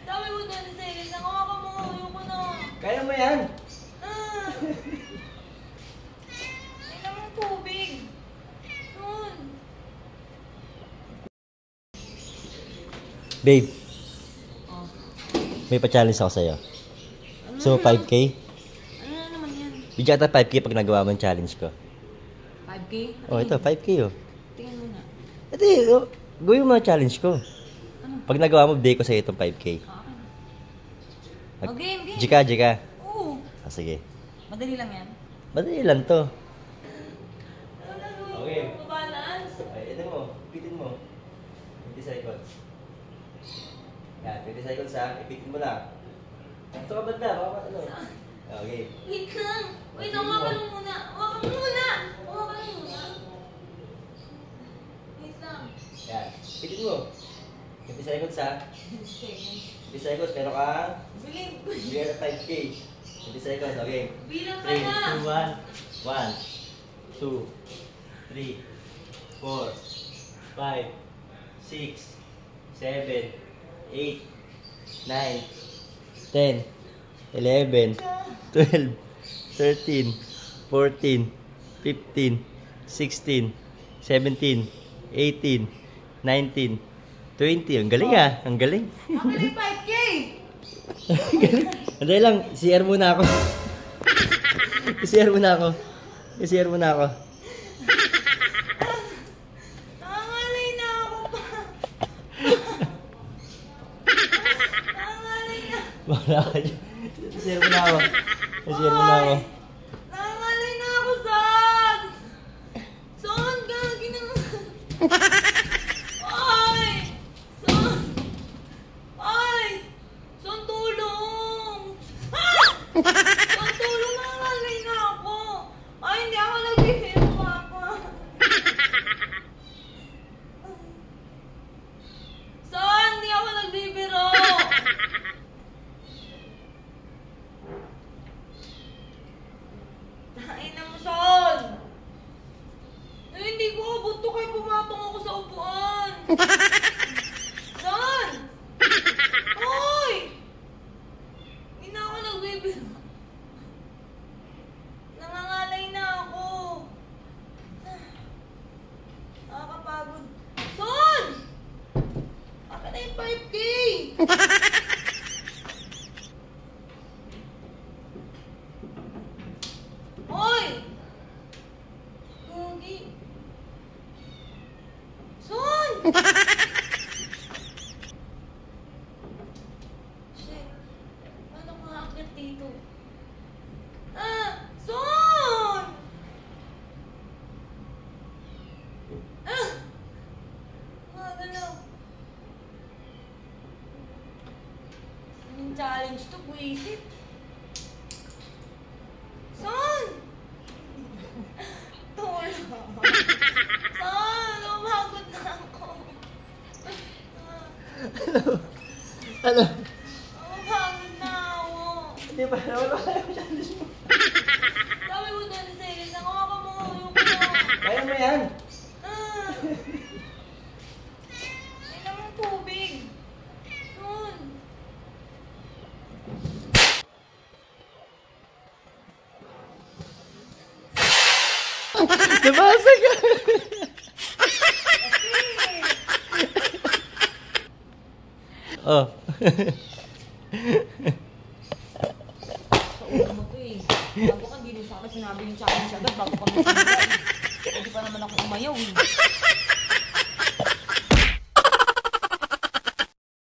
Sabi mo 20 seconds lang. Hawakan mo. Ayoko na. Kaya mo yan. Kailan mong tubig. Soon. Babe, Oh. may pa-challenge ako sa'yo. So, 5K? Ano na naman yan? Bigyan kita 5K pag nagawa mo yung challenge ko. 5K? Oh, ito, 5K oh. Tingnan mo na. Ito oh, gawin mo yung challenge ko. Ano? Pag nagawa mo, bigay ko sa'yo itong 5K. Oh, game. Jika. Oo. Ah, sige. Madali lang yan. Madali lang to. Okay. Balance. Ay, ito mo. Ipitin mo. 20 seconds. Yan, 20 seconds ha. Ipitin mo lang. Ito ka banda. Baka ano. Okay. Wait lang. Wait, hawakan mo muna. Hawakan mo muna. Hawakan mo muna. Wait lang. Yan. Ipitin mo. 20 seconds ha. 20 seconds. Meron ka. Biling. Bigyan na 5K. 20 seconds. Okay. Bilang ka 3, na. 2, 1. 1, 2, 3, 4, 5, 6, 7, 8, 9, 10, 11, 12, 13, 14, 15, 16, 17, 18, 19, 20. Ang galing ah. Ang galing. Ako na yung 5K. Andali lang. CR muna ako. CR muna ako. CR muna ako. Nangangalay na ako pa. Nangangalay na. Wala ka dyan. CR muna ako. CR muna ako. Nangangalay na ako, Son. Son, gagi na. Ay! Son! Ay! Son, tulong! Ah! Son, tulong! Nangangalay na ako. Ay, hindi ako nagbibiro, Papa. Son, hindi ako nagbibiro. Tain na mo, Son! Ay, hindi ko abot to kay pumatong ako sa upuan. Son! Hoy! Hindi na ako nagbibiro. Nangangalay na ako. Nakakapagod. Son! Baka na yung 5K! Hoy! Gagi. Son! Shit. Paano ko aakyat dito? Son! Magalaw. Anong challenge to, buwisit? Son! Tulong. Son, lumagod na ako. Ano? Lumagod na ako. Hindi pa. Wala ka yung challenge mo. Sabi mo 20 seconds lang. Hawakan mo. Ayoko na. Kaya mo yan. Kailan mong tubig. Son. Nabasa ka. Oh. Sa ulo mo to eh. Bago ka, hindi mo sa akin sinabi yung challenge agad bago ka magsimula eh. Hindi pa naman ako umayaw eh.